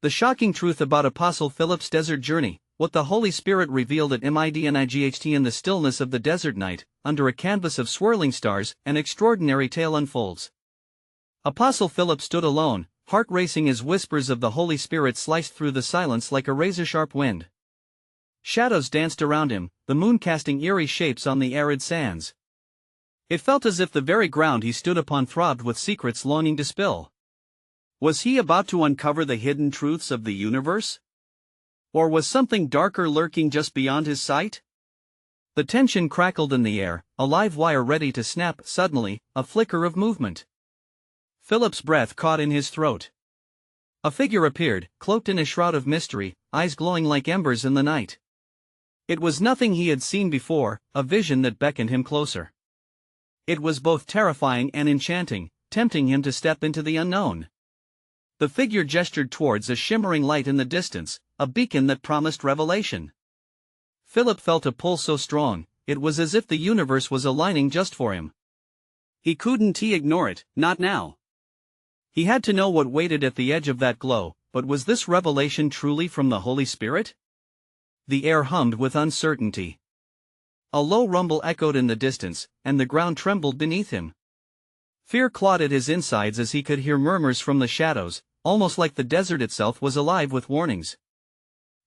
The shocking truth about Apostle Philip's desert journey, what the Holy Spirit revealed at Midianight in the stillness of the desert night, under a canvas of swirling stars, an extraordinary tale unfolds. Apostle Philip stood alone, heart racing as whispers of the Holy Spirit sliced through the silence like a razor-sharp wind. Shadows danced around him, the moon casting eerie shapes on the arid sands. It felt as if the very ground he stood upon throbbed with secrets longing to spill. Was he about to uncover the hidden truths of the universe? Or was something darker lurking just beyond his sight? The tension crackled in the air, a live wire ready to snap. Suddenly, a flicker of movement. Philip's breath caught in his throat. A figure appeared, cloaked in a shroud of mystery, eyes glowing like embers in the night. It was nothing he had seen before, a vision that beckoned him closer. It was both terrifying and enchanting, tempting him to step into the unknown. The figure gestured towards a shimmering light in the distance, a beacon that promised revelation. Philip felt a pull so strong, it was as if the universe was aligning just for him. He couldn't ignore it, not now. He had to know what waited at the edge of that glow, but was this revelation truly from the Holy Spirit? The air hummed with uncertainty. A low rumble echoed in the distance, and the ground trembled beneath him. Fear clawed at his insides as he could hear murmurs from the shadows, almost like the desert itself was alive with warnings.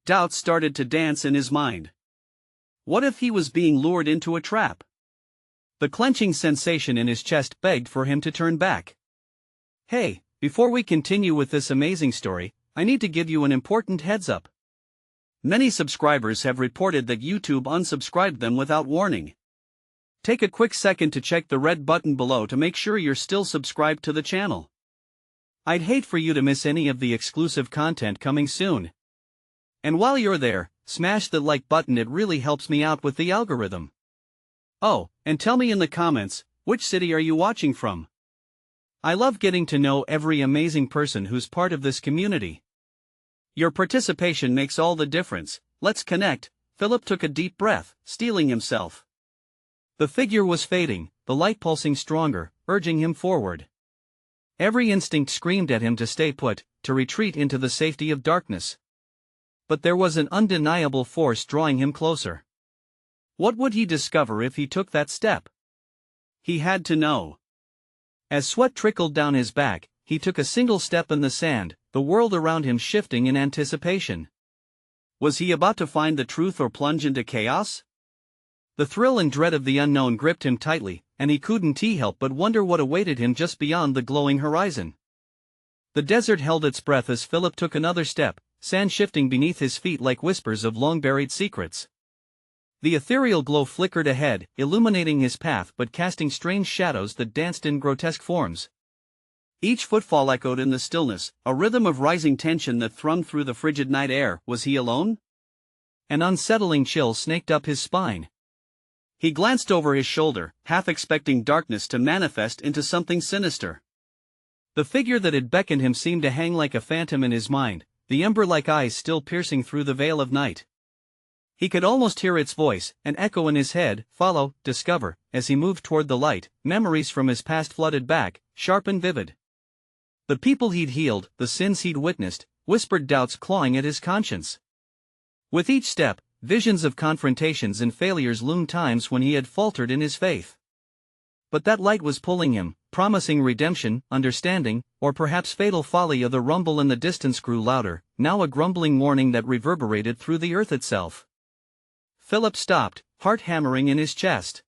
Doubts started to dance in his mind. What if he was being lured into a trap? The clenching sensation in his chest begged for him to turn back. Hey, before we continue with this amazing story, I need to give you an important heads up. Many subscribers have reported that YouTube unsubscribed them without warning. Take a quick second to check the red button below to make sure you're still subscribed to the channel. I'd hate for you to miss any of the exclusive content coming soon. And while you're there, smash the like button, it really helps me out with the algorithm. Oh, and tell me in the comments, which city are you watching from? I love getting to know every amazing person who's part of this community. Your participation makes all the difference. Let's connect. Philip took a deep breath, steeling himself. The figure was fading, the light pulsing stronger, urging him forward. Every instinct screamed at him to stay put, to retreat into the safety of darkness. But there was an undeniable force drawing him closer. What would he discover if he took that step? He had to know. As sweat trickled down his back, he took a single step in the sand, the world around him shifting in anticipation. Was he about to find the truth or plunge into chaos? The thrill and dread of the unknown gripped him tightly, and he couldn't help but wonder what awaited him just beyond the glowing horizon. The desert held its breath as Philip took another step, sand shifting beneath his feet like whispers of long-buried secrets. The ethereal glow flickered ahead, illuminating his path but casting strange shadows that danced in grotesque forms. Each footfall echoed in the stillness, a rhythm of rising tension that thrummed through the frigid night air. Was he alone? An unsettling chill snaked up his spine. He glanced over his shoulder, half expecting darkness to manifest into something sinister. The figure that had beckoned him seemed to hang like a phantom in his mind, the ember-like eyes still piercing through the veil of night. He could almost hear its voice, an echo in his head: follow, discover. As he moved toward the light, memories from his past flooded back, sharp and vivid. The people he'd healed, the sins he'd witnessed, whispered doubts clawing at his conscience. With each step, visions of confrontations and failures loomed, times when he had faltered in his faith. But that light was pulling him, promising redemption, understanding, or perhaps fatal folly. The rumble in the distance grew louder, now a grumbling warning that reverberated through the earth itself. Philip stopped, heart hammering in his chest.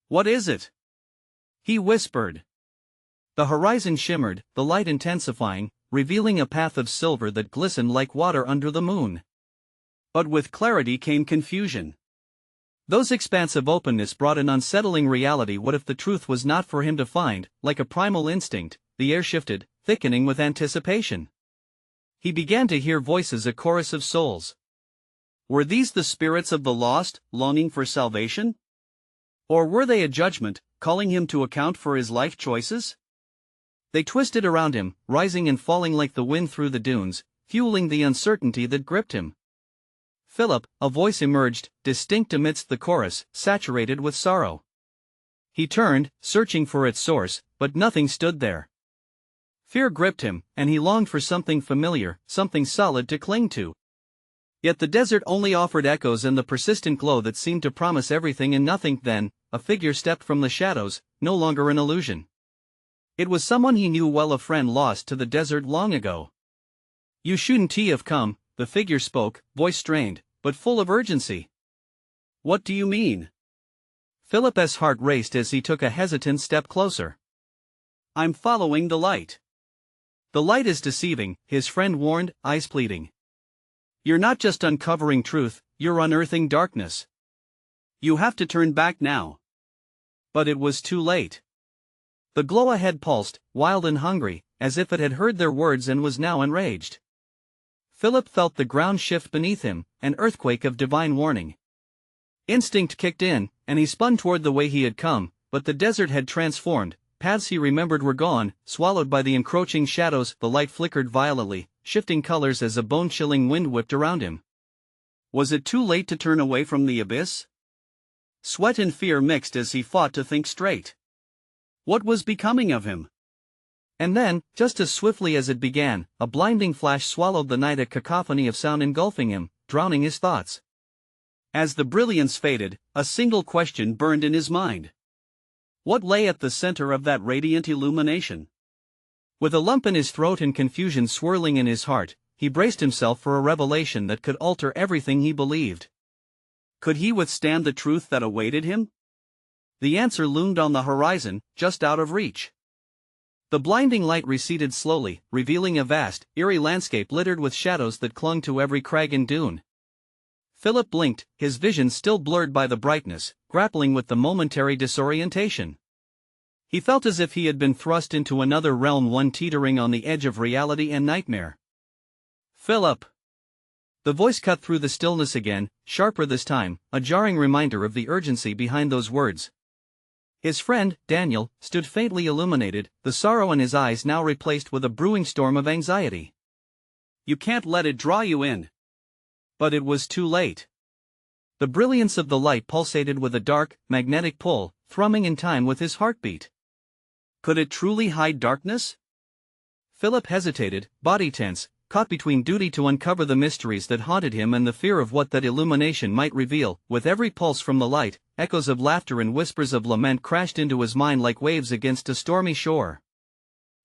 What is it? He whispered. The horizon shimmered, the light intensifying, revealing a path of silver that glistened like water under the moon. But with clarity came confusion. Those expanse of openness brought an unsettling reality. What if the truth was not for him to find? Like a primal instinct, the air shifted, thickening with anticipation. He began to hear voices, a chorus of souls. Were these the spirits of the lost, longing for salvation? Or were they a judgment, calling him to account for his life choices? They twisted around him, rising and falling like the wind through the dunes, fueling the uncertainty that gripped him. Philip, a voice emerged, distinct amidst the chorus, saturated with sorrow. He turned, searching for its source, but nothing stood there. Fear gripped him, and he longed for something familiar, something solid to cling to. Yet the desert only offered echoes and the persistent glow that seemed to promise everything and nothing. Then, a figure stepped from the shadows, no longer an illusion. It was someone he knew well, a friend lost to the desert long ago. "You shouldn't have come," the figure spoke, voice strained, but full of urgency. "What do you mean?" Philip's heart raced as he took a hesitant step closer. "I'm following the light." "The light is deceiving," his friend warned, eyes pleading. "You're not just uncovering truth, you're unearthing darkness. You have to turn back now." But it was too late. The glow ahead pulsed, wild and hungry, as if it had heard their words and was now enraged. Philip felt the ground shift beneath him, an earthquake of divine warning. Instinct kicked in, and he spun toward the way he had come, but the desert had transformed. Paths he remembered were gone, swallowed by the encroaching shadows. The light flickered violently, shifting colors as a bone-chilling wind whipped around him. Was it too late to turn away from the abyss? Sweat and fear mixed as he fought to think straight. What was becoming of him? And then, just as swiftly as it began, a blinding flash swallowed the night, a cacophony of sound engulfing him, drowning his thoughts. As the brilliance faded, a single question burned in his mind. What lay at the center of that radiant illumination? With a lump in his throat and confusion swirling in his heart, he braced himself for a revelation that could alter everything he believed. Could he withstand the truth that awaited him? The answer loomed on the horizon, just out of reach. The blinding light receded slowly, revealing a vast, eerie landscape littered with shadows that clung to every crag and dune. Philip blinked, his vision still blurred by the brightness, grappling with the momentary disorientation. He felt as if he had been thrust into another realm, one teetering on the edge of reality and nightmare. "Philip!" The voice cut through the stillness again, sharper this time, a jarring reminder of the urgency behind those words. His friend, Daniel, stood faintly illuminated, the sorrow in his eyes now replaced with a brewing storm of anxiety. "You can't let it draw you in." But it was too late. The brilliance of the light pulsated with a dark, magnetic pull, thrumming in time with his heartbeat. Could it truly hide darkness? Philip hesitated, body tense, caught between duty to uncover the mysteries that haunted him and the fear of what that illumination might reveal. With every pulse from the light, echoes of laughter and whispers of lament crashed into his mind like waves against a stormy shore.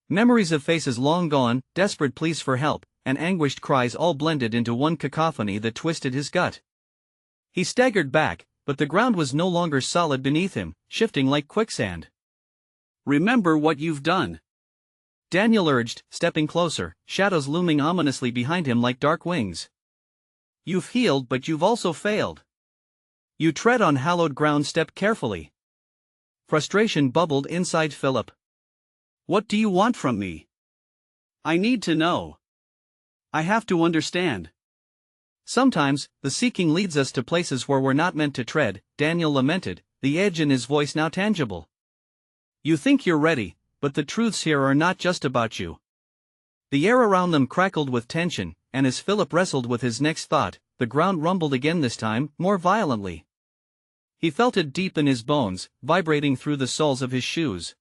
Memories of faces long gone, desperate pleas for help, and anguished cries all blended into one cacophony that twisted his gut. He staggered back, but the ground was no longer solid beneath him, shifting like quicksand. "Remember what you've done," Daniel urged, stepping closer, shadows looming ominously behind him like dark wings. "You've healed, but you've also failed. You tread on hallowed ground, step carefully." Frustration bubbled inside Philip. "What do you want from me? I need to know. I have to understand." "Sometimes, the seeking leads us to places where we're not meant to tread," Daniel lamented, the edge in his voice now tangible. "You think you're ready, but the truths here are not just about you." The air around them crackled with tension, and as Philip wrestled with his next thought, the ground rumbled again, this time, more violently. He felt it deep in his bones, vibrating through the soles of his shoes.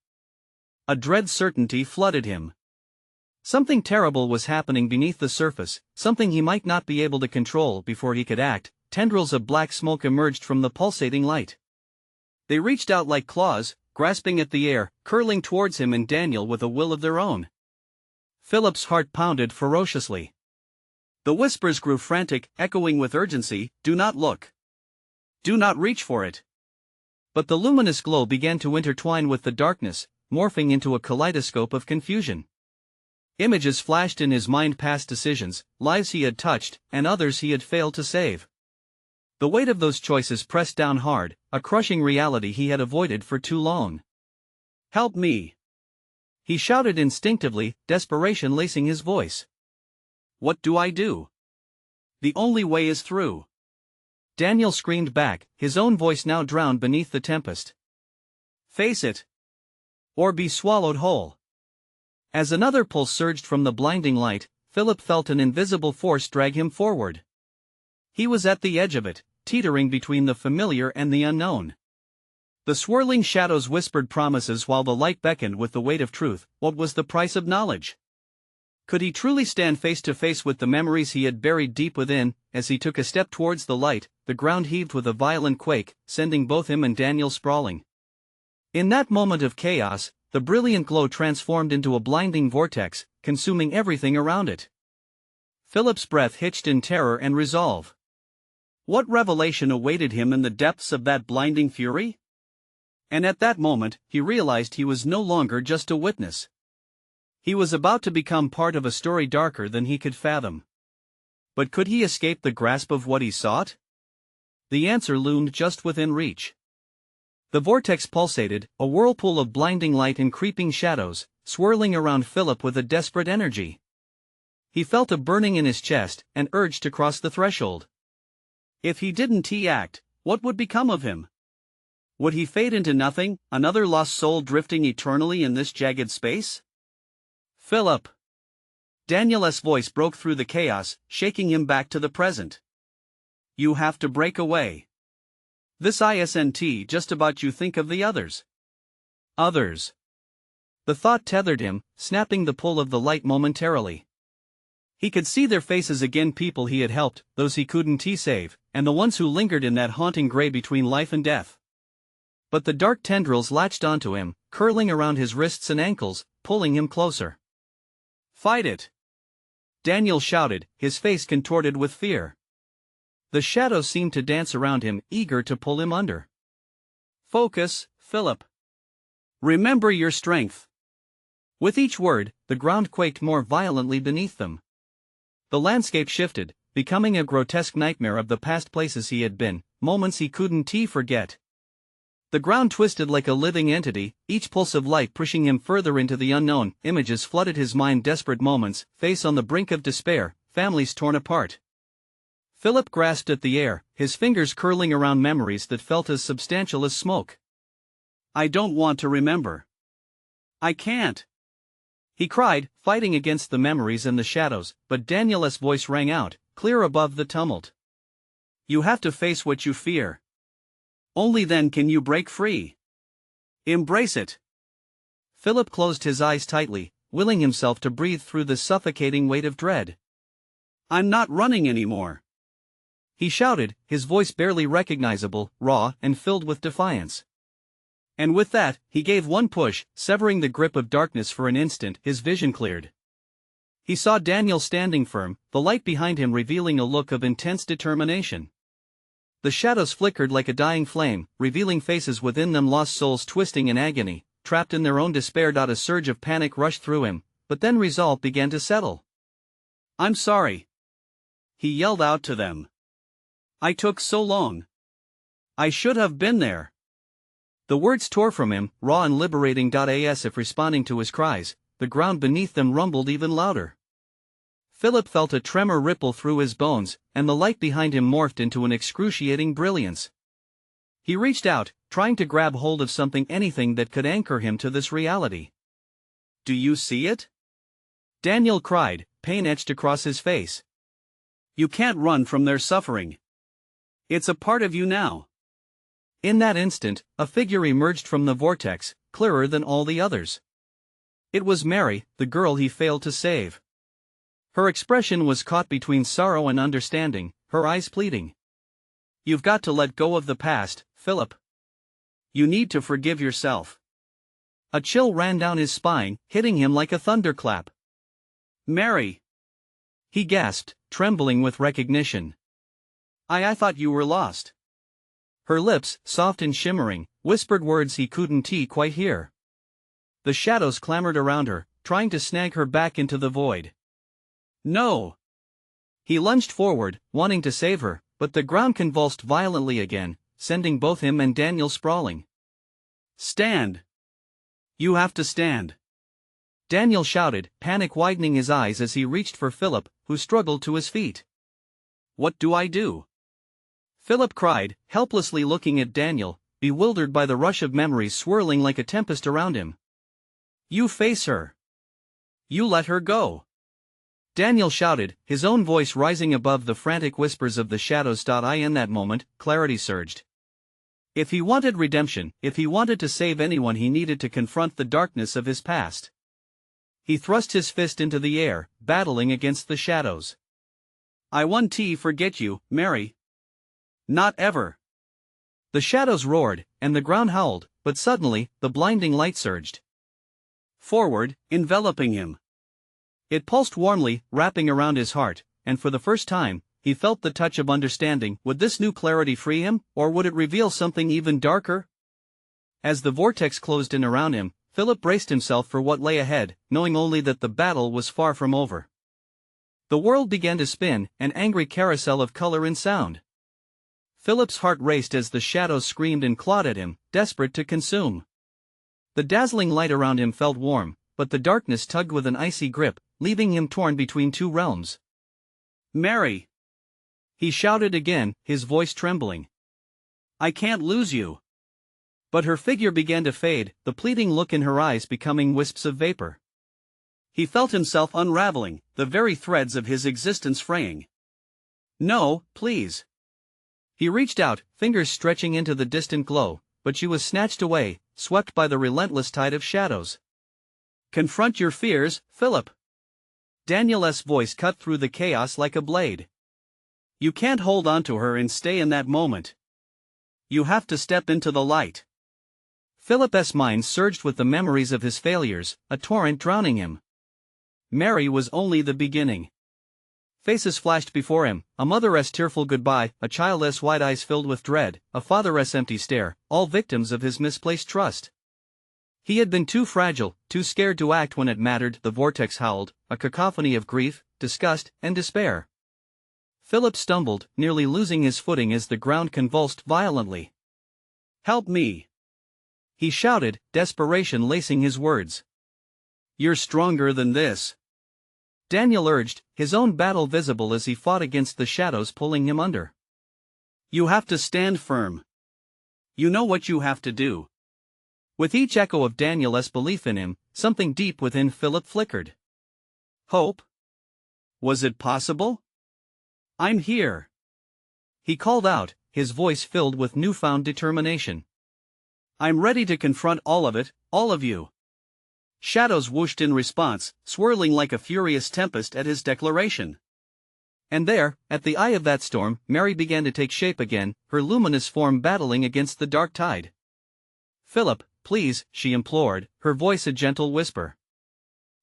A dread certainty flooded him. Something terrible was happening beneath the surface, something he might not be able to control before he could act. Tendrils of black smoke emerged from the pulsating light. They reached out like claws, grasping at the air, curling towards him and Daniel with a will of their own. Philip's heart pounded ferociously. The whispers grew frantic, echoing with urgency, "Do not look. Do not reach for it." But the luminous glow began to intertwine with the darkness, morphing into a kaleidoscope of confusion. Images flashed in his mind, past decisions, lives he had touched, and others he had failed to save. The weight of those choices pressed down hard, a crushing reality he had avoided for too long. "Help me!" he shouted instinctively, desperation lacing his voice. "What do I do? The only way is through." Daniel screamed back, his own voice now drowned beneath the tempest. "Face it! Or be swallowed whole." As another pulse surged from the blinding light, Philip felt an invisible force drag him forward. He was at the edge of it, teetering between the familiar and the unknown. The swirling shadows whispered promises while the light beckoned with the weight of truth. What was the price of knowledge? Could he truly stand face to face with the memories he had buried deep within? As he took a step towards the light, the ground heaved with a violent quake, sending both him and Daniel sprawling. In that moment of chaos, the brilliant glow transformed into a blinding vortex, consuming everything around it. Philip's breath hitched in terror and resolve. What revelation awaited him in the depths of that blinding fury? And at that moment, he realized he was no longer just a witness. He was about to become part of a story darker than he could fathom. But could he escape the grasp of what he sought? The answer loomed just within reach. The vortex pulsated, a whirlpool of blinding light and creeping shadows, swirling around Philip with a desperate energy. He felt a burning in his chest, and urged to cross the threshold. If he didn't act, what would become of him? Would he fade into nothing, another lost soul drifting eternally in this jagged space? Philip! Daniel's voice broke through the chaos, shaking him back to the present. You have to break away. This isn't just about you, think of the others. Others. The thought tethered him, snapping the pull of the light momentarily. He could see their faces again, people he had helped, those he couldn't save, and the ones who lingered in that haunting gray between life and death. But the dark tendrils latched onto him, curling around his wrists and ankles, pulling him closer. Fight it! Daniel shouted, his face contorted with fear. The shadows seemed to dance around him, eager to pull him under. Focus, Philip. Remember your strength. With each word, the ground quaked more violently beneath them. The landscape shifted, becoming a grotesque nightmare of the past places he had been, moments he couldn't forget. The ground twisted like a living entity, each pulse of light pushing him further into the unknown. Images flooded his mind, desperate moments, face on the brink of despair, families torn apart. Philip grasped at the air, his fingers curling around memories that felt as substantial as smoke. I don't want to remember. I can't. He cried, fighting against the memories and the shadows, but Daniel's voice rang out, clear above the tumult. You have to face what you fear. Only then can you break free. Embrace it. Philip closed his eyes tightly, willing himself to breathe through the suffocating weight of dread. I'm not running anymore. He shouted, his voice barely recognizable, raw, and filled with defiance. And with that, he gave one push, severing the grip of darkness. For an instant, his vision cleared. He saw Daniel standing firm, the light behind him revealing a look of intense determination. The shadows flickered like a dying flame, revealing faces within them, lost souls twisting in agony, trapped in their own despair. A surge of panic rushed through him, but then resolve began to settle. I'm sorry. He yelled out to them. I took so long. I should have been there. The words tore from him, raw and liberating. As if responding to his cries, the ground beneath them rumbled even louder. Philip felt a tremor ripple through his bones, and the light behind him morphed into an excruciating brilliance. He reached out, trying to grab hold of something, anything that could anchor him to this reality. Do you see it? Daniel cried, pain etched across his face. You can't run from their suffering. It's a part of you now. In that instant, a figure emerged from the vortex, clearer than all the others. It was Mary, the girl he failed to save. Her expression was caught between sorrow and understanding, her eyes pleading. You've got to let go of the past, Philip. You need to forgive yourself. A chill ran down his spine, hitting him like a thunderclap. Mary! He gasped, trembling with recognition. I thought you were lost. Her lips, soft and shimmering, whispered words he couldn't quite hear. The shadows clamored around her, trying to snag her back into the void. No! He lunged forward, wanting to save her, but the ground convulsed violently again, sending both him and Daniel sprawling. Stand! You have to stand! Daniel shouted, panic widening his eyes as he reached for Philip, who struggled to his feet. What do I do? Philip cried, helplessly looking at Daniel, bewildered by the rush of memories swirling like a tempest around him. You face her. You let her go. Daniel shouted, his own voice rising above the frantic whispers of the shadows. In that moment, clarity surged. If he wanted redemption, if he wanted to save anyone, he needed to confront the darkness of his past. He thrust his fist into the air, battling against the shadows. I won't forget you, Mary. Not ever. The shadows roared, and the ground howled, but suddenly, the blinding light surged forward, enveloping him. It pulsed warmly, wrapping around his heart, and for the first time, he felt the touch of understanding. Would this new clarity free him, or would it reveal something even darker? As the vortex closed in around him, Philip braced himself for what lay ahead, knowing only that the battle was far from over. The world began to spin, an angry carousel of color and sound. Philip's heart raced as the shadows screamed and clawed at him, desperate to consume. The dazzling light around him felt warm, but the darkness tugged with an icy grip, leaving him torn between two realms. Mary! He shouted again, his voice trembling. I can't lose you. But her figure began to fade, the pleading look in her eyes becoming wisps of vapor. He felt himself unraveling, the very threads of his existence fraying. No, please. He reached out, fingers stretching into the distant glow, but she was snatched away, swept by the relentless tide of shadows. Confront your fears, Philip. Daniel's voice cut through the chaos like a blade. You can't hold on to her and stay in that moment. You have to step into the light. Philip's mind surged with the memories of his failures, a torrent drowning him. Mary was only the beginning. Faces flashed before him, a mother's tearful goodbye, a child's wide eyes filled with dread, a father's empty stare, all victims of his misplaced trust. He had been too fragile, too scared to act when it mattered. The vortex howled, a cacophony of grief, disgust, and despair. Philip stumbled, nearly losing his footing as the ground convulsed violently. Help me! He shouted, desperation lacing his words. You're stronger than this. Daniel urged, his own battle visible as he fought against the shadows pulling him under. You have to stand firm. You know what you have to do. With each echo of Daniel's belief in him, something deep within Philip flickered. Hope? Was it possible? I'm here. He called out, his voice filled with newfound determination. I'm ready to confront all of it, all of you. Shadows whooshed in response, swirling like a furious tempest at his declaration. And there, at the eye of that storm, Mary began to take shape again, her luminous form battling against the dark tide. Philip, please, she implored, her voice a gentle whisper.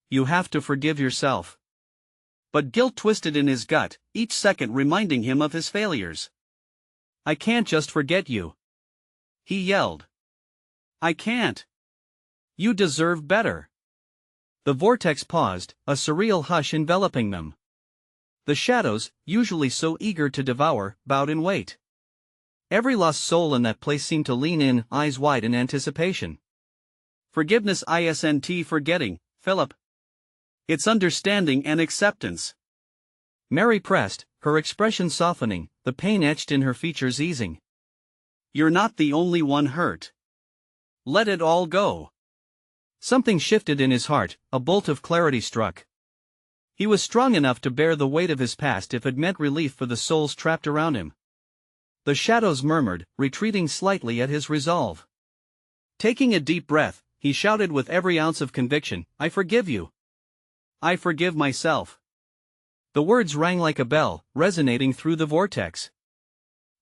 You have to forgive yourself. But guilt twisted in his gut, each second reminding him of his failures. I can't just forget you. He yelled. I can't. You deserve better. The vortex paused, a surreal hush enveloping them. The shadows, usually so eager to devour, bowed in wait. Every lost soul in that place seemed to lean in, eyes wide in anticipation. Forgiveness isn't forgetting, Philip. It's understanding and acceptance. Mary pressed, her expression softening, the pain etched in her features easing. You're not the only one hurt. Let it all go. Something shifted in his heart, a bolt of clarity struck. He was strong enough to bear the weight of his past if it meant relief for the souls trapped around him. The shadows murmured, retreating slightly at his resolve. Taking a deep breath, he shouted with every ounce of conviction, I forgive you. I forgive myself. The words rang like a bell, resonating through the vortex.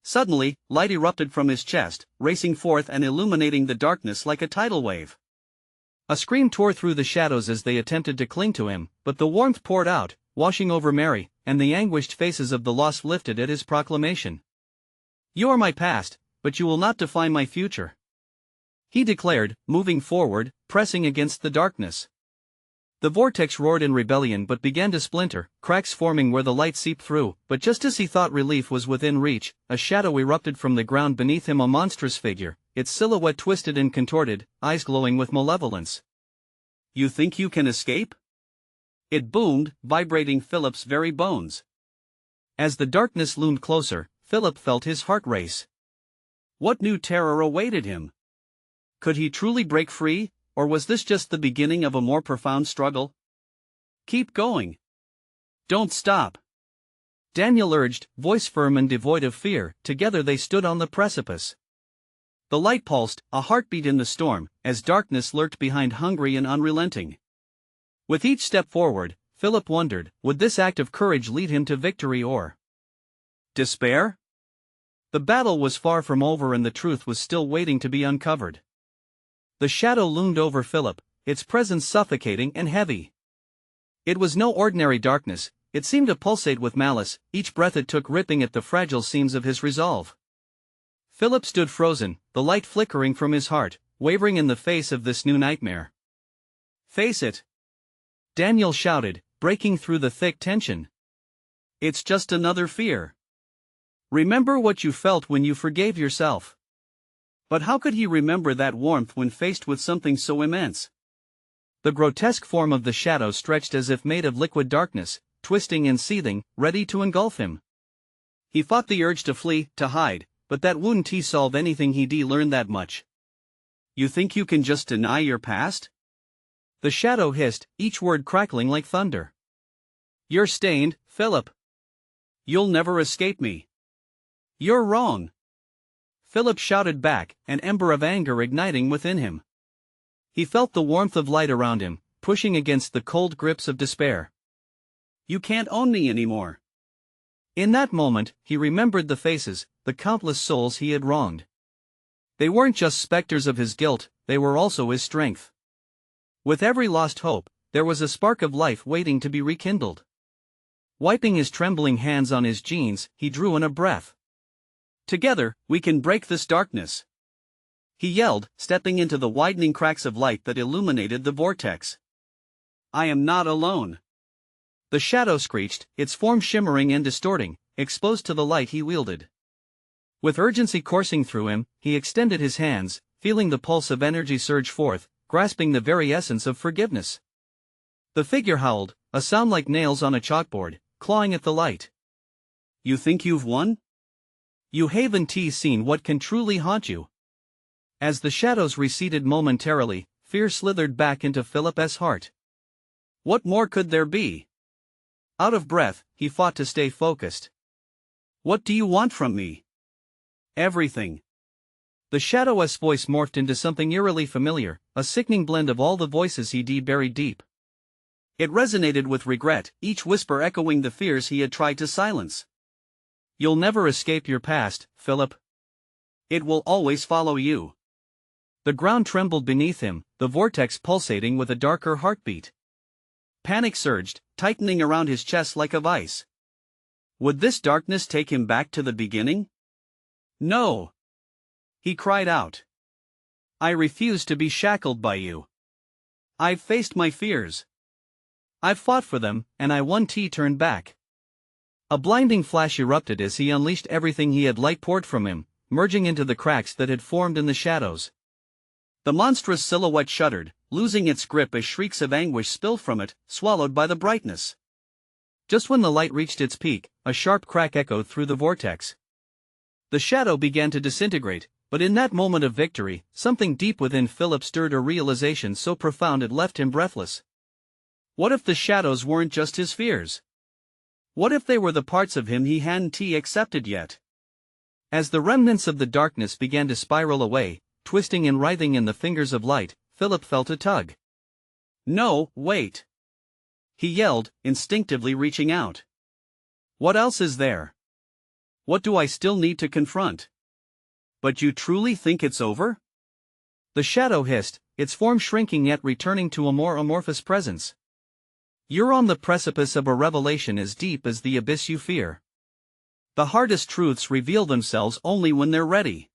Suddenly, light erupted from his chest, racing forth and illuminating the darkness like a tidal wave. A scream tore through the shadows as they attempted to cling to him, but the warmth poured out, washing over Mary, and the anguished faces of the lost lifted at his proclamation. You are my past, but you will not define my future. He declared, moving forward, pressing against the darkness. The vortex roared in rebellion but began to splinter, cracks forming where the light seeped through, but just as he thought relief was within reach, a shadow erupted from the ground beneath him, a monstrous figure, its silhouette twisted and contorted, eyes glowing with malevolence. You think you can escape? It boomed, vibrating Philip's very bones. As the darkness loomed closer, Philip felt his heart race. What new terror awaited him? Could he truly break free? Or was this just the beginning of a more profound struggle? Keep going. Don't stop. Daniel urged, voice firm and devoid of fear. Together they stood on the precipice. The light pulsed, a heartbeat in the storm, as darkness lurked behind, hungry and unrelenting. With each step forward, Philip wondered, would this act of courage lead him to victory or despair? The battle was far from over and the truth was still waiting to be uncovered. The shadow loomed over Philip, its presence suffocating and heavy. It was no ordinary darkness, it seemed to pulsate with malice, each breath it took ripping at the fragile seams of his resolve. Philip stood frozen, the light flickering from his heart, wavering in the face of this new nightmare. "Face it!" Daniel shouted, breaking through the thick tension. "It's just another fear. Remember what you felt when you forgave yourself." But how could he remember that warmth when faced with something so immense? The grotesque form of the shadow stretched as if made of liquid darkness, twisting and seething, ready to engulf him. He fought the urge to flee, to hide, but that wouldn't solve anything. He'd learned that much. "You think you can just deny your past?" The shadow hissed, each word crackling like thunder. "You're stained, Philip. You'll never escape me." "You're wrong." Philip shouted back, an ember of anger igniting within him. He felt the warmth of light around him, pushing against the cold grips of despair. "You can't own me anymore." In that moment, he remembered the faces, the countless souls he had wronged. They weren't just specters of his guilt, they were also his strength. With every lost hope, there was a spark of life waiting to be rekindled. Wiping his trembling hands on his jeans, he drew in a breath. "Together, we can break this darkness," he yelled, stepping into the widening cracks of light that illuminated the vortex. "I am not alone." The shadow screeched, its form shimmering and distorting, exposed to the light he wielded. With urgency coursing through him, he extended his hands, feeling the pulse of energy surge forth, grasping the very essence of forgiveness. The figure howled, a sound like nails on a chalkboard, clawing at the light. "You think you've won? You haven't seen what can truly haunt you." As the shadows receded momentarily, fear slithered back into Philip's heart. What more could there be? Out of breath, he fought to stay focused. "What do you want from me?" "Everything." The shadow's voice morphed into something eerily familiar, a sickening blend of all the voices he'd buried deep. It resonated with regret, each whisper echoing the fears he had tried to silence. "You'll never escape your past, Philip. It will always follow you." The ground trembled beneath him, the vortex pulsating with a darker heartbeat. Panic surged, tightening around his chest like a vice. Would this darkness take him back to the beginning? "No!" he cried out. "I refuse to be shackled by you. I've faced my fears. I've fought for them, and I won't turn back." A blinding flash erupted as he unleashed everything he had. Light poured from him, merging into the cracks that had formed in the shadows. The monstrous silhouette shuddered, losing its grip as shrieks of anguish spilled from it, swallowed by the brightness. Just when the light reached its peak, a sharp crack echoed through the vortex. The shadow began to disintegrate, but in that moment of victory, something deep within Philip stirred, a realization so profound it left him breathless. What if the shadows weren't just his fears? What if they were the parts of him he hadn't accepted yet? As the remnants of the darkness began to spiral away, twisting and writhing in the fingers of light, Philip felt a tug. "No, wait!" he yelled, instinctively reaching out. "What else is there? What do I still need to confront?" "But you truly think it's over?" The shadow hissed, its form shrinking yet returning to a more amorphous presence. "You're on the precipice of a revelation as deep as the abyss you fear. The hardest truths reveal themselves only when they're ready."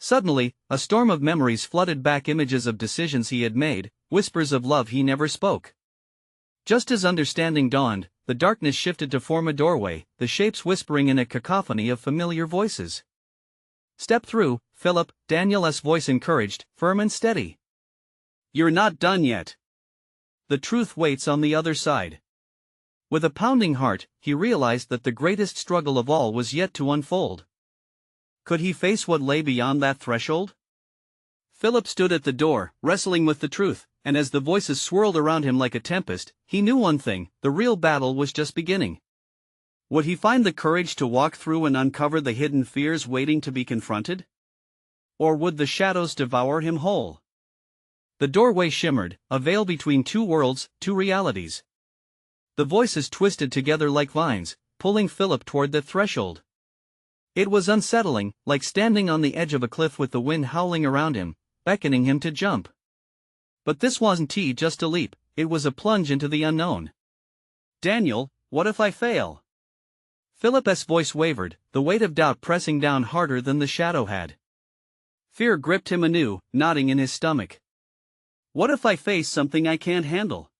Suddenly, a storm of memories flooded back, images of decisions he had made, whispers of love he never spoke. Just as understanding dawned, the darkness shifted to form a doorway, the shapes whispering in a cacophony of familiar voices. "Step through, Philip," Daniel's voice encouraged, firm and steady. "You're not done yet. The truth waits on the other side." With a pounding heart, he realized that the greatest struggle of all was yet to unfold. Could he face what lay beyond that threshold? Philip stood at the door, wrestling with the truth, and as the voices swirled around him like a tempest, he knew one thing: the real battle was just beginning. Would he find the courage to walk through and uncover the hidden fears waiting to be confronted? Or would the shadows devour him whole? The doorway shimmered, a veil between two worlds, two realities. The voices twisted together like vines, pulling Philip toward the threshold. It was unsettling, like standing on the edge of a cliff with the wind howling around him, beckoning him to jump. But this wasn't just a leap, it was a plunge into the unknown. Daniel, what if I fail? Philip's voice wavered, the weight of doubt pressing down harder than the shadow had. Fear gripped him anew, knotting in his stomach. What if I face something I can't handle?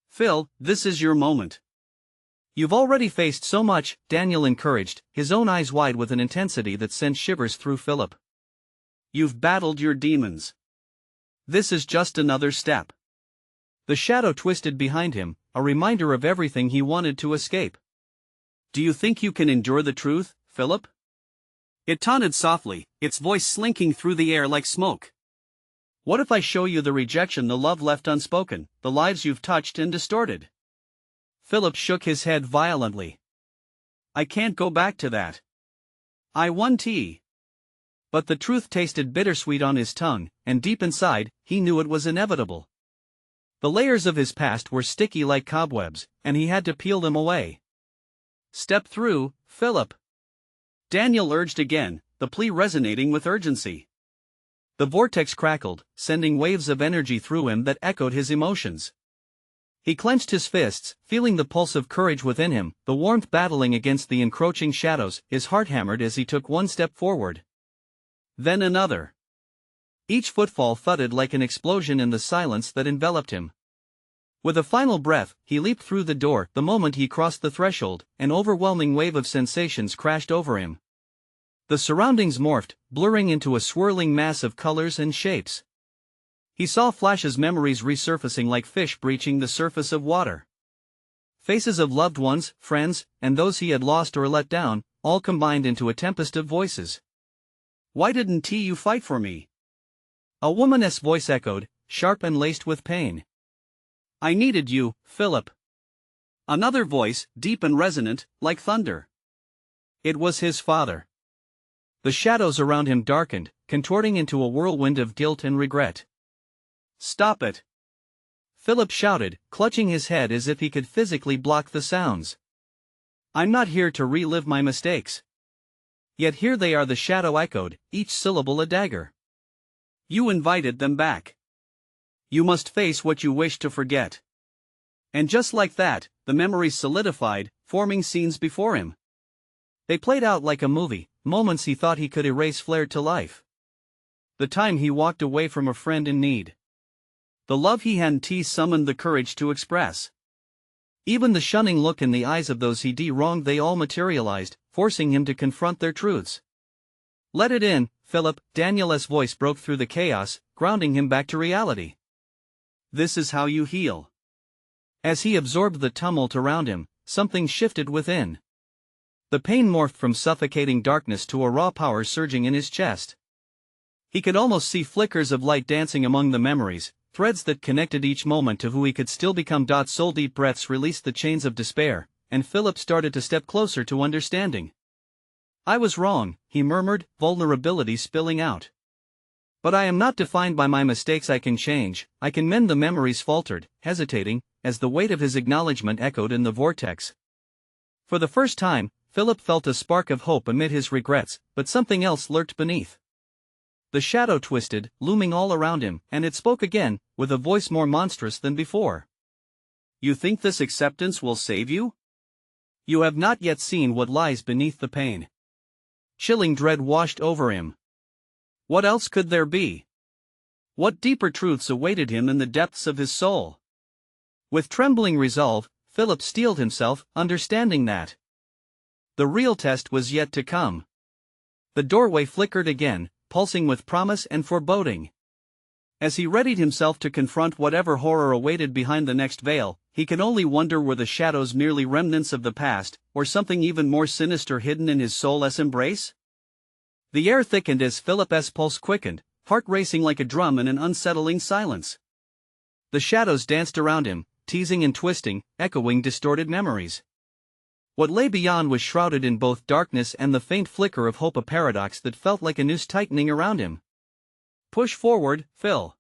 Phil, this is your moment. You've already faced so much, Daniel encouraged, his own eyes wide with an intensity that sent shivers through Philip. You've battled your demons. This is just another step. The shadow twisted behind him, a reminder of everything he wanted to escape. Do you think you can endure the truth, Philip? It taunted softly, its voice slinking through the air like smoke. What if I show you the rejection, the love left unspoken, the lives you've touched and distorted? Philip shook his head violently. I can't go back to that. I won. But the truth tasted bittersweet on his tongue, and deep inside, he knew it was inevitable. The layers of his past were sticky like cobwebs, and he had to peel them away. Step through, Philip. Daniel urged again, the plea resonating with urgency. The vortex crackled, sending waves of energy through him that echoed his emotions. He clenched his fists, feeling the pulse of courage within him, the warmth battling against the encroaching shadows. His heart hammered as he took one step forward. Then another. Each footfall thudded like an explosion in the silence that enveloped him. With a final breath, he leaped through the door. The moment he crossed the threshold, an overwhelming wave of sensations crashed over him. The surroundings morphed, blurring into a swirling mass of colors and shapes. He saw flashes, memories resurfacing like fish breaching the surface of water. Faces of loved ones, friends, and those he had lost or let down, all combined into a tempest of voices. Why didn't you fight for me? A woman's voice echoed, sharp and laced with pain. I needed you, Philip. Another voice, deep and resonant, like thunder. It was his father. The shadows around him darkened, contorting into a whirlwind of guilt and regret. Stop it! Philip shouted, clutching his head as if he could physically block the sounds. I'm not here to relive my mistakes. Yet here they are, the shadow echoed, each syllable a dagger. You invited them back. You must face what you wish to forget. And just like that, the memories solidified, forming scenes before him. They played out like a movie, moments he thought he could erase flared to life. The time he walked away from a friend in need. The love he hadn't summoned the courage to express. Even the shunning look in the eyes of those he'd wronged, they all materialized, forcing him to confront their truths. Let it in, Philip, Daniel's voice broke through the chaos, grounding him back to reality. This is how you heal. As he absorbed the tumult around him, something shifted within. The pain morphed from suffocating darkness to a raw power surging in his chest. He could almost see flickers of light dancing among the memories, threads that connected each moment to who he could still become. Soul deep breaths released the chains of despair, and Philip started to step closer to understanding. I was wrong, he murmured, vulnerability spilling out. But I am not defined by my mistakes. I can change, I can mend. The memories faltered, hesitating, as the weight of his acknowledgement echoed in the vortex. For the first time, Philip felt a spark of hope amid his regrets, but something else lurked beneath. The shadow twisted, looming all around him, and it spoke again, with a voice more monstrous than before. You think this acceptance will save you? You have not yet seen what lies beneath the pain. Chilling dread washed over him. What else could there be? What deeper truths awaited him in the depths of his soul? With trembling resolve, Philip steeled himself, understanding that the real test was yet to come. The doorway flickered again, pulsing with promise and foreboding. As he readied himself to confront whatever horror awaited behind the next veil, he could only wonder, were the shadows merely remnants of the past, or something even more sinister hidden in his soul's embrace? The air thickened as Philip's pulse quickened, heart racing like a drum in an unsettling silence. The shadows danced around him, teasing and twisting, echoing distorted memories. What lay beyond was shrouded in both darkness and the faint flicker of hope, a paradox that felt like a noose tightening around him. "Push forward, Phil."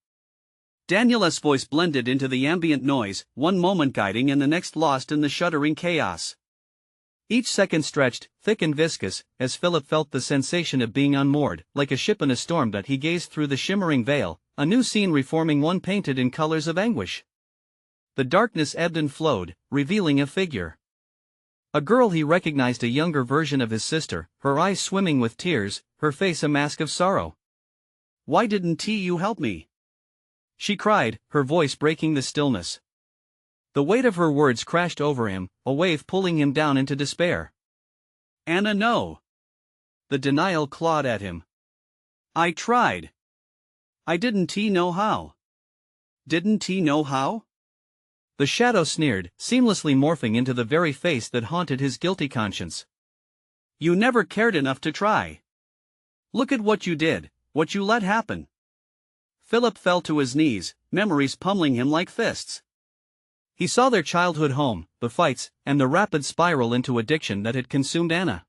Daniel's voice blended into the ambient noise, one moment guiding and the next lost in the shuddering chaos. Each second stretched, thick and viscous, as Philip felt the sensation of being unmoored, like a ship in a storm. That he gazed through the shimmering veil, a new scene reforming, one painted in colors of anguish. The darkness ebbed and flowed, revealing a figure. A girl he recognized, a younger version of his sister, her eyes swimming with tears, her face a mask of sorrow. "Why didn't you help me?" she cried, her voice breaking the stillness. The weight of her words crashed over him, a wave pulling him down into despair. "Anna, no." The denial clawed at him. "I tried. I didn't know how." "Didn't know how?" The shadow sneered, seamlessly morphing into the very face that haunted his guilty conscience. "You never cared enough to try. Look at what you did, what you let happen." Philip fell to his knees, memories pummeling him like fists. He saw their childhood home, the fights, and the rapid spiral into addiction that had consumed Anna.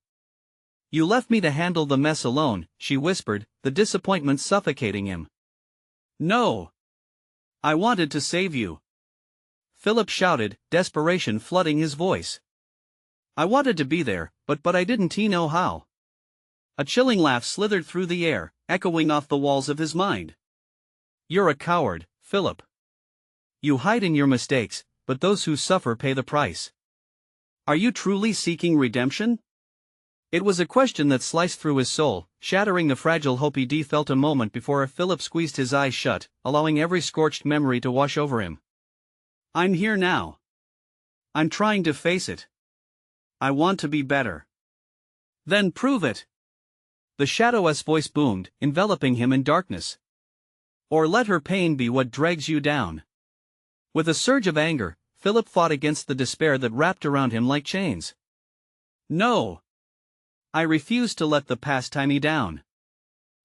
"You left me to handle the mess alone," she whispered, the disappointment suffocating him. "No. I wanted to save you," Philip shouted, desperation flooding his voice. "I wanted to be there, but I didn't know how." A chilling laugh slithered through the air, echoing off the walls of his mind. "You're a coward, Philip. You hide in your mistakes, but those who suffer pay the price. Are you truly seeking redemption?" It was a question that sliced through his soul, shattering the fragile hope he felt a moment before. Philip squeezed his eyes shut, allowing every scorched memory to wash over him. "I'm here now. I'm trying to face it. I want to be better." "Then prove it." The shadow's voice boomed, enveloping him in darkness. "Or let her pain be what drags you down." With a surge of anger, Philip fought against the despair that wrapped around him like chains. "No. I refuse to let the past tie me down."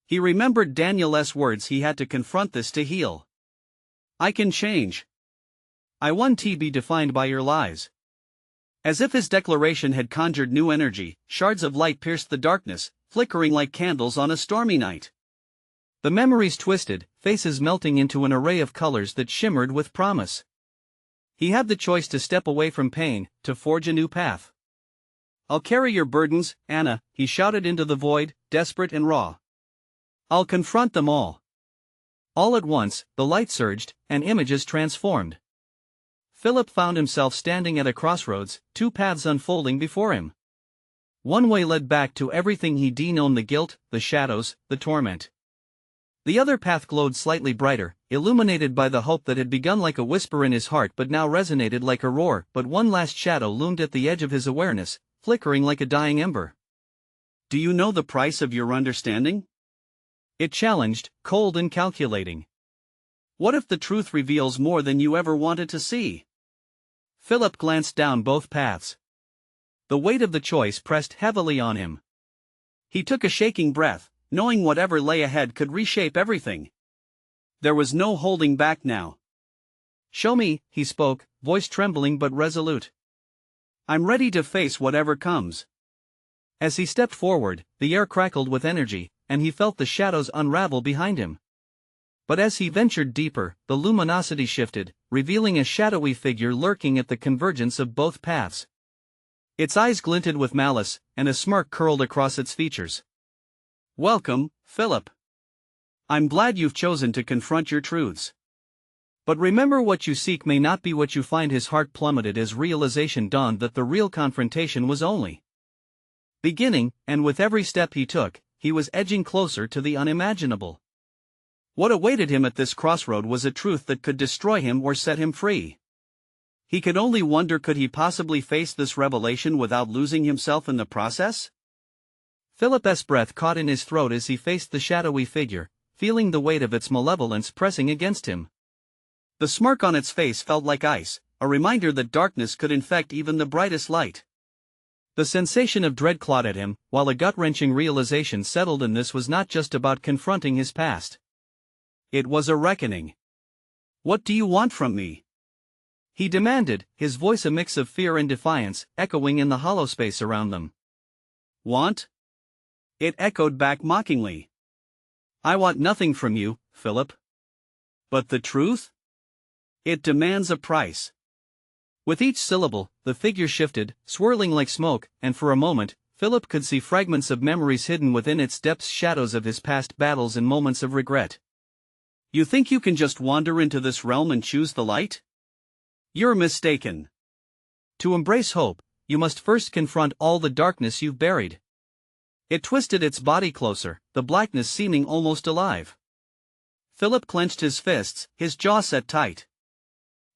He remembered Daniel's words. He had to confront this to heal. "I can change. I won't be defined by your lies." As if his declaration had conjured new energy, shards of light pierced the darkness, flickering like candles on a stormy night. The memories twisted, faces melting into an array of colors that shimmered with promise. He had the choice to step away from pain, to forge a new path. "I'll carry your burdens, Anna," he shouted into the void, desperate and raw. "I'll confront them all." All at once, the light surged, and images transformed. Philip found himself standing at a crossroads, two paths unfolding before him. One way led back to everything he'd known, the guilt, the shadows, the torment. The other path glowed slightly brighter, illuminated by the hope that had begun like a whisper in his heart but now resonated like a roar. But one last shadow loomed at the edge of his awareness, flickering like a dying ember. "Do you know the price of your understanding?" it challenged, cold and calculating. "What if the truth reveals more than you ever wanted to see?" Philip glanced down both paths. The weight of the choice pressed heavily on him. He took a shaking breath, knowing whatever lay ahead could reshape everything. There was no holding back now. "Show me," he spoke, voice trembling but resolute. "I'm ready to face whatever comes." As he stepped forward, the air crackled with energy, and he felt the shadows unravel behind him. But as he ventured deeper, the luminosity shifted, revealing a shadowy figure lurking at the convergence of both paths. Its eyes glinted with malice, and a smirk curled across its features. "Welcome, Philip. I'm glad you've chosen to confront your truths. But remember, what you seek may not be what you find." His heart plummeted as realization dawned that the real confrontation was only beginning, and with every step he took, he was edging closer to the unimaginable. What awaited him at this crossroad was a truth that could destroy him or set him free. He could only wonder, could he possibly face this revelation without losing himself in the process? Philip's breath caught in his throat as he faced the shadowy figure, feeling the weight of its malevolence pressing against him. The smirk on its face felt like ice, a reminder that darkness could infect even the brightest light. The sensation of dread clawed at him, while a gut-wrenching realization settled in: this was not just about confronting his past. It was a reckoning. "What do you want from me?" he demanded, his voice a mix of fear and defiance, echoing in the hollow space around them. Want? It echoed back mockingly. I want nothing from you, Philip. But the truth? It demands a price. With each syllable, the figure shifted, swirling like smoke, and for a moment, Philip could see fragments of memories hidden within its depths, shadows of his past battles and moments of regret. You think you can just wander into this realm and choose the light? You're mistaken. To embrace hope, you must first confront all the darkness you've buried. It twisted its body closer, the blackness seeming almost alive. Philip clenched his fists, his jaw set tight.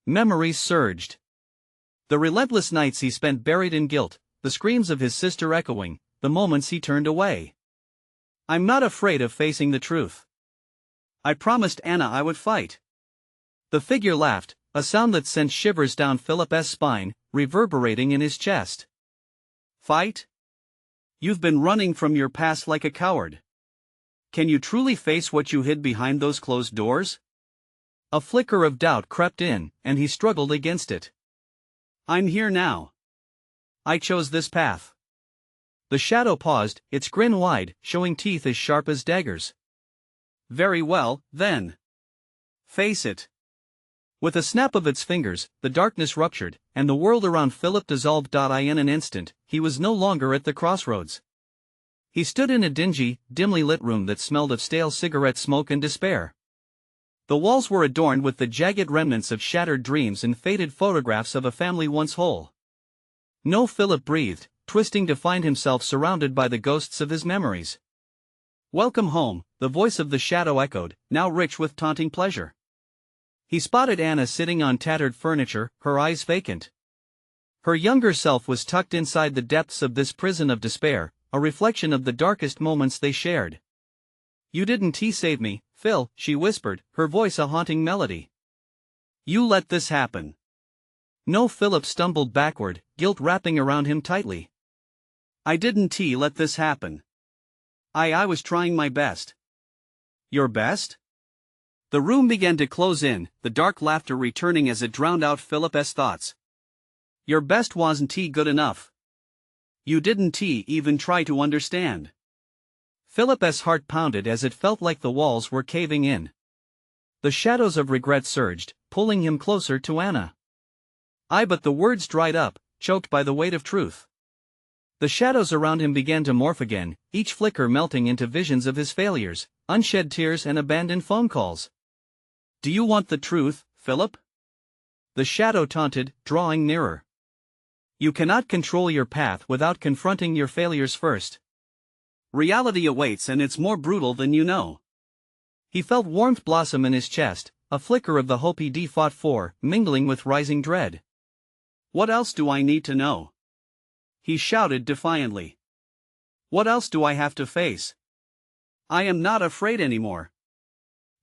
Memories surged. The relentless nights he spent buried in guilt, the screams of his sister echoing, the moments he turned away. I'm not afraid of facing the truth. I promised Anna I would fight. The figure laughed, a sound that sent shivers down Philip's spine, reverberating in his chest. Fight? You've been running from your past like a coward. Can you truly face what you hid behind those closed doors? A flicker of doubt crept in, and he struggled against it. I'm here now. I chose this path. The shadow paused, its grin wide, showing teeth as sharp as daggers. Very well, then. Face it. With a snap of its fingers, the darkness ruptured, and the world around Philip dissolved. In an instant, he was no longer at the crossroads. He stood in a dingy, dimly lit room that smelled of stale cigarette smoke and despair. The walls were adorned with the jagged remnants of shattered dreams and faded photographs of a family once whole. No, Philip breathed, twisting to find himself surrounded by the ghosts of his memories. Welcome home, the voice of the shadow echoed, now rich with taunting pleasure. He spotted Anna sitting on tattered furniture, her eyes vacant. Her younger self was tucked inside the depths of this prison of despair, a reflection of the darkest moments they shared. You didn't save me, Phil, she whispered, her voice a haunting melody. You let this happen. No, Philip stumbled backward, guilt wrapping around him tightly. I didn't let this happen. I was trying my best. Your best? The room began to close in, the dark laughter returning as it drowned out Philip's thoughts. Your best wasn't good enough. You didn't even try to understand. Philip's heart pounded as it felt like the walls were caving in. The shadows of regret surged, pulling him closer to Anna. But the words dried up, choked by the weight of truth. The shadows around him began to morph again, each flicker melting into visions of his failures, unshed tears and abandoned phone calls. Do you want the truth, Philip? The shadow taunted, drawing nearer. You cannot control your path without confronting your failures first. Reality awaits, and it's more brutal than you know. He felt warmth blossom in his chest, a flicker of the hope he'd fought for, mingling with rising dread. What else do I need to know? He shouted defiantly. What else do I have to face? I am not afraid anymore.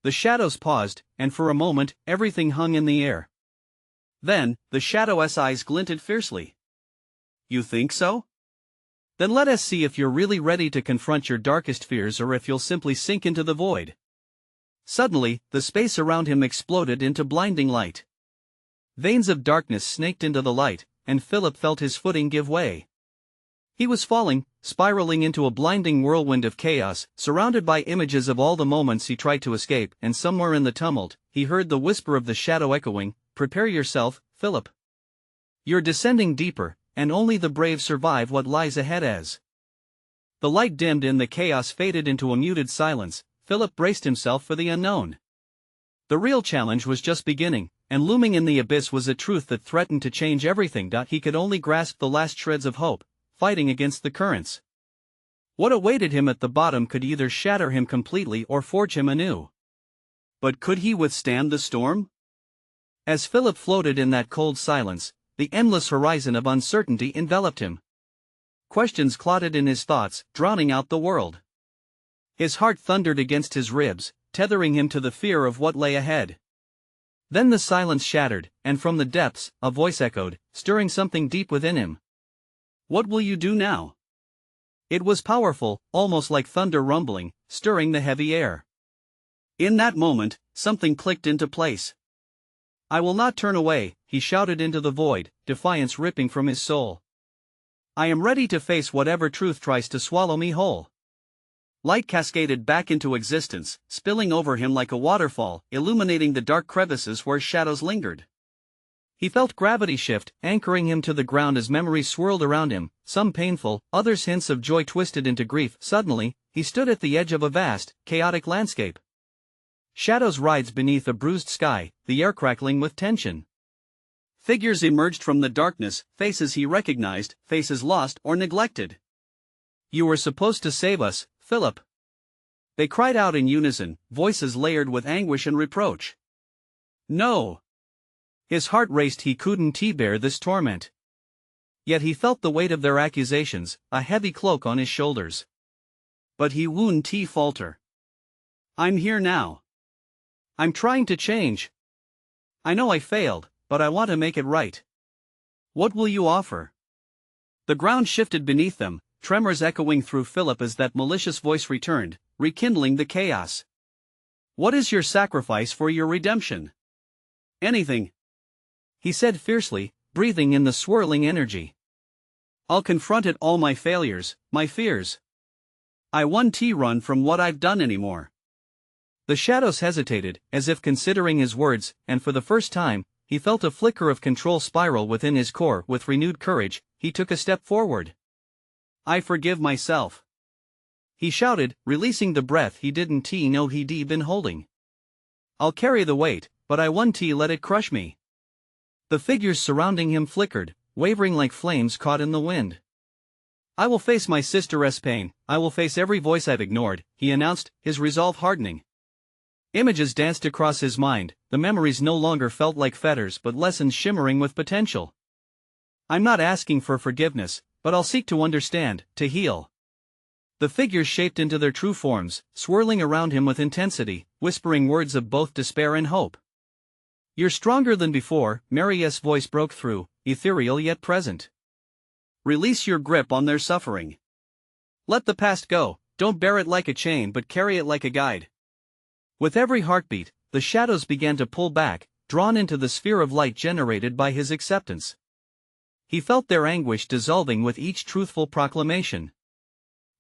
The shadows paused, and for a moment, everything hung in the air. Then, the shadow's eyes glinted fiercely. You think so? Then let us see if you're really ready to confront your darkest fears or if you'll simply sink into the void. Suddenly, the space around him exploded into blinding light. Veins of darkness snaked into the light, and Philip felt his footing give way. He was falling, spiraling into a blinding whirlwind of chaos, surrounded by images of all the moments he tried to escape, and somewhere in the tumult, he heard the whisper of the shadow echoing, "Prepare yourself, Philip. You're descending deeper, and only the brave survive what lies ahead." As the light dimmed and the chaos faded into a muted silence, Philip braced himself for the unknown. The real challenge was just beginning, and looming in the abyss was a truth that threatened to change everything. He could only grasp the last shreds of hope, fighting against the currents. What awaited him at the bottom could either shatter him completely or forge him anew. But could he withstand the storm? As Philip floated in that cold silence, the endless horizon of uncertainty enveloped him. Questions clotted in his thoughts, drowning out the world. His heart thundered against his ribs, tethering him to the fear of what lay ahead. Then the silence shattered, and from the depths, a voice echoed, stirring something deep within him. What will you do now? It was powerful, almost like thunder rumbling, stirring the heavy air. In that moment, something clicked into place. I will not turn away, he shouted into the void, defiance ripping from his soul. I am ready to face whatever truth tries to swallow me whole. Light cascaded back into existence, spilling over him like a waterfall, illuminating the dark crevices where shadows lingered. He felt gravity shift, anchoring him to the ground as memories swirled around him, some painful, others hints of joy twisted into grief. Suddenly, he stood at the edge of a vast, chaotic landscape. Shadows writhed beneath a bruised sky, the air crackling with tension. Figures emerged from the darkness, faces he recognized, faces lost or neglected. You were supposed to save us, Philip. They cried out in unison, voices layered with anguish and reproach. No. His heart raced, he couldn't bear this torment. Yet he felt the weight of their accusations, a heavy cloak on his shoulders. But he wouldn't falter. I'm here now. I'm trying to change. I know I failed, but I want to make it right. What will you offer? The ground shifted beneath them, tremors echoing through Philip as that malicious voice returned, rekindling the chaos. What is your sacrifice for your redemption? Anything, he said fiercely, breathing in the swirling energy. I'll confront it all, my failures, my fears. I won't run from what I've done anymore. The shadows hesitated, as if considering his words, and for the first time, he felt a flicker of control spiral within his core. With renewed courage, he took a step forward. I forgive myself, he shouted, releasing the breath he didn't know he'd been holding. I'll carry the weight, but I won't let it crush me. The figures surrounding him flickered, wavering like flames caught in the wind. I will face my sister's pain, I will face every voice I've ignored, he announced, his resolve hardening. Images danced across his mind, the memories no longer felt like fetters but lessons shimmering with potential. I'm not asking for forgiveness, but I'll seek to understand, to heal. The figures shaped into their true forms, swirling around him with intensity, whispering words of both despair and hope. You're stronger than before, Mary's voice broke through, ethereal yet present. Release your grip on their suffering. Let the past go, don't bear it like a chain but carry it like a guide. With every heartbeat, the shadows began to pull back, drawn into the sphere of light generated by his acceptance. He felt their anguish dissolving with each truthful proclamation.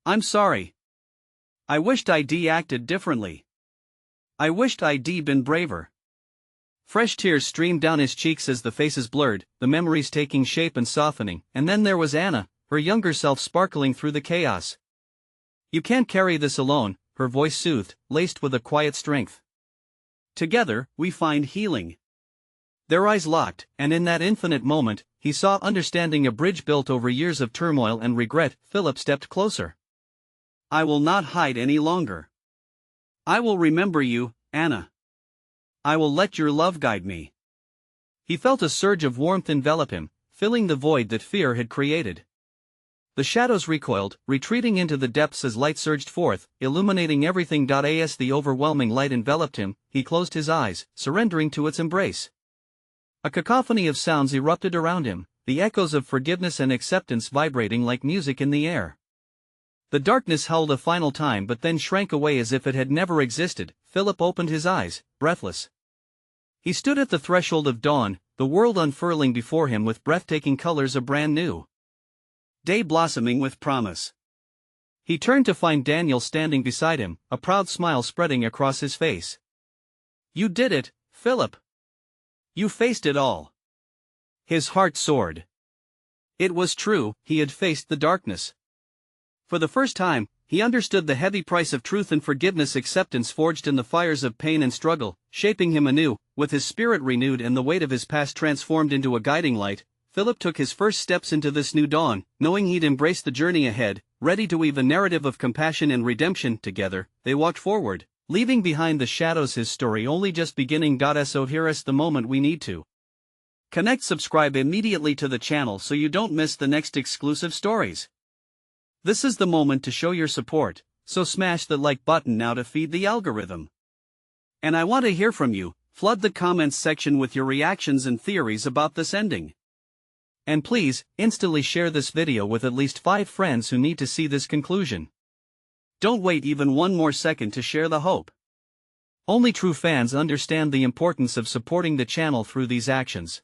I'm sorry. I wished I'd acted differently. I wished I'd been braver. Fresh tears streamed down his cheeks as the faces blurred, the memories taking shape and softening, and then there was Anna, her younger self sparkling through the chaos. You can't carry this alone, her voice soothed, laced with a quiet strength. Together, we find healing. Their eyes locked, and in that infinite moment, he saw understanding, a bridge built over years of turmoil and regret. Philip stepped closer. I will not hide any longer. I will remember you, Anna. I will let your love guide me. He felt a surge of warmth envelop him, filling the void that fear had created. The shadows recoiled, retreating into the depths as light surged forth, illuminating everything. As the overwhelming light enveloped him, he closed his eyes, surrendering to its embrace. A cacophony of sounds erupted around him, the echoes of forgiveness and acceptance vibrating like music in the air. The darkness howled a final time but then shrank away as if it had never existed. Philip opened his eyes, breathless. He stood at the threshold of dawn, the world unfurling before him with breathtaking colors, a brand new day blossoming with promise. He turned to find Daniel standing beside him, a proud smile spreading across his face. You did it, Philip. You faced it all. His heart soared. It was true, he had faced the darkness. For the first time, he understood the heavy price of truth and forgiveness, acceptance forged in the fires of pain and struggle, shaping him anew. With his spirit renewed and the weight of his past transformed into a guiding light, Philip took his first steps into this new dawn, knowing he'd embrace the journey ahead, ready to weave a narrative of compassion and redemption. Together, they walked forward, leaving behind the shadows, his story only just beginning. So here's the moment we need to connect. Subscribe immediately to the channel so you don't miss the next exclusive stories. This is the moment to show your support, so smash the like button now to feed the algorithm. And I want to hear from you. Flood the comments section with your reactions and theories about this ending. And please, instantly share this video with at least 5 friends who need to see this conclusion. Don't wait even one more second to share the hope. Only true fans understand the importance of supporting the channel through these actions.